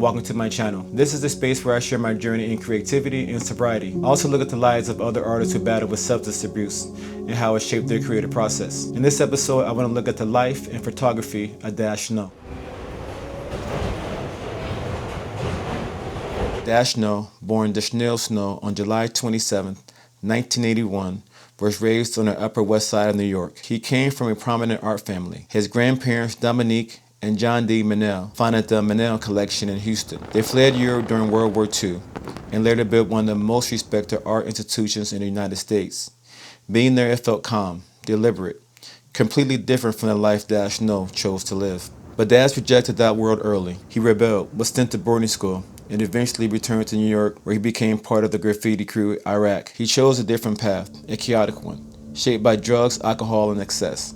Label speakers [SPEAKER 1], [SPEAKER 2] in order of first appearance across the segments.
[SPEAKER 1] welcome to my channel. This is the space where I share my journey in creativity and sobriety. I also look at the lives of other artists who battle with substance abuse and how it shaped their creative process. In this episode, I want to look at the life and photography of Dash No. Dash No, born Dashnell Snow on July 27, 1981, was raised on the Upper West Side of New York. He came from a prominent art family. His grandparents, Dominique and John D. Mennell, founded the Mennell Collection in Houston. They fled Europe during World War II and later built one of the most respected art institutions in the United States. Being there, it felt calm, deliberate, completely different from the life Dash No chose to live. But Dash rejected that world early. He rebelled, was sent to boarding school, and eventually returned to New York, where he became part of the graffiti crew Iraq. He chose a different path, a chaotic one, shaped by drugs, alcohol, and excess.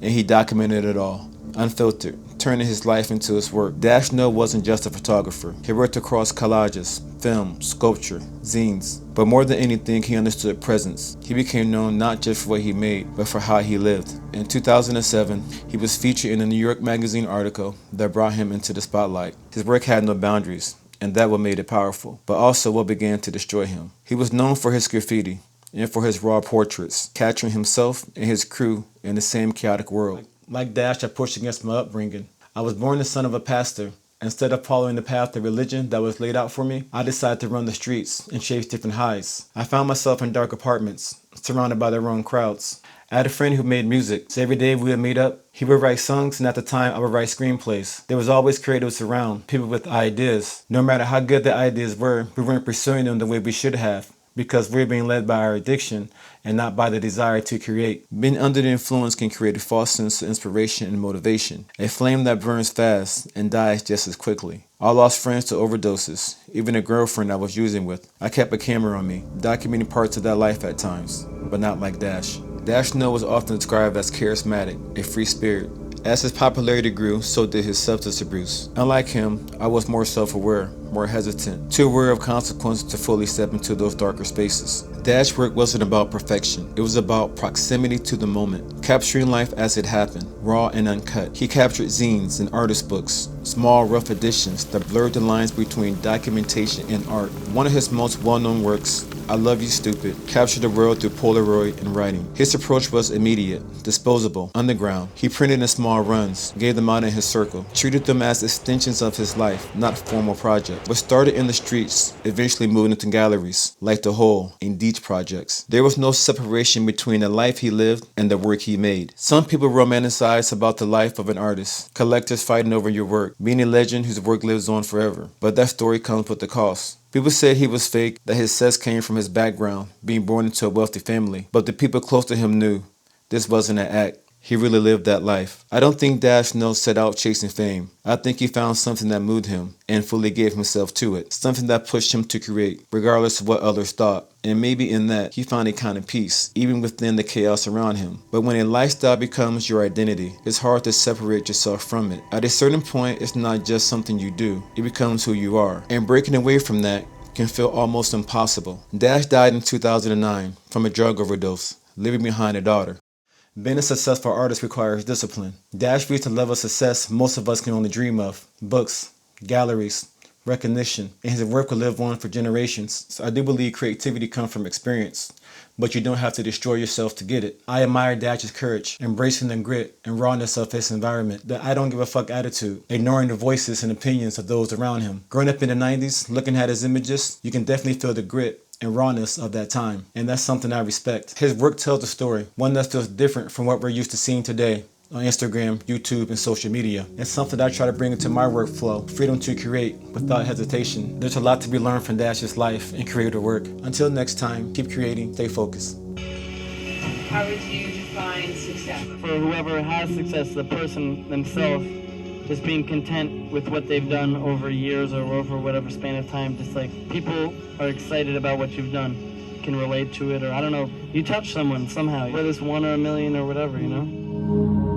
[SPEAKER 1] And he documented it all, unfiltered, turning his life into his work. Dash No wasn't just a photographer. He worked across collages, film, sculpture, zines. But more than anything, he understood presence. He became known not just for what he made, but for how he lived. In 2007, he was featured in a New York Magazine article that brought him into the spotlight. His work had no boundaries, and that what made it powerful, but also what began to destroy him. He was known for his graffiti and for his raw portraits, capturing himself and his crew in the same chaotic world. Like Dash, I pushed against my upbringing. I was born the son of a pastor. Instead of following the path of religion that was laid out for me, I decided to run the streets and chase different highs. I found myself in dark apartments, surrounded by the wrong crowds. I had a friend who made music, so every day we would meet up. He would write songs, and at the time, I would write screenplays. There was always creatives around, people with ideas. No matter how good the ideas were, we weren't pursuing them the way we should have, because we're being led by our addiction and not by the desire to create. Being under the influence can create a false sense of inspiration and motivation, a flame that burns fast and dies just as quickly. I lost friends to overdoses, even a girlfriend I was using with. I kept a camera on me, documenting parts of that life at times, but not like Dash. Dash No was often described as charismatic, a free spirit. As his popularity grew, so did his substance abuse. Unlike him, I was more self-aware, more hesitant, too aware of consequences to fully step into those darker spaces. Dash work wasn't about perfection. It was about proximity to the moment, capturing life as it happened, raw and uncut. He captured zines and artist books, small rough editions that blurred the lines between documentation and art. One of his most well-known works, I Love You Stupid, captured the world through Polaroid and writing. His approach was immediate, disposable, underground. He printed in small runs, gave them out in his circle, treated them as extensions of his life, not formal projects. What started in the streets eventually moved into galleries, like The Hole and Deech projects. There was no separation between the life he lived and the work he made. Some people romanticize about the life of an artist, collectors fighting over your work, being a legend whose work lives on forever. But that story comes with a cost. People said he was fake, that his success came from his background, being born into a wealthy family. But the people close to him knew this wasn't an act. He really lived that life. I don't think Dash No set out chasing fame. I think he found something that moved him and fully gave himself to it. Something that pushed him to create, regardless of what others thought. And maybe in that, he found a kind of peace, even within the chaos around him. But when a lifestyle becomes your identity, it's hard to separate yourself from it. At a certain point, it's not just something you do. It becomes who you are. And breaking away from that can feel almost impossible. Dash died in 2009 from a drug overdose, leaving behind a daughter. Being a successful artist requires discipline. Dash reached a level of success most of us can only dream of. Books, galleries, recognition, and his work will live on for generations. So I do believe creativity comes from experience, but you don't have to destroy yourself to get it. I admire Dash's courage, embracing the grit and rawness of his environment, the I don't give a fuck attitude, ignoring the voices and opinions of those around him. Growing up in the 90s, looking at his images, you can definitely feel the grit and rawness of that time, and that's something I respect. His work tells a story, one that feels different from what we're used to seeing today on Instagram, YouTube, and social media. It's something that I try to bring into my workflow, freedom to create without hesitation. There's a lot to be learned from Dash's life and creative work. Until next time, keep creating, stay focused.
[SPEAKER 2] How would you define success?
[SPEAKER 3] For whoever has success, the person themselves, just being content with what they've done over years or over whatever span of time. Just like people are excited about what you've done, can relate to it, or I don't know, you touch someone somehow, whether it's one or a million or whatever, you know?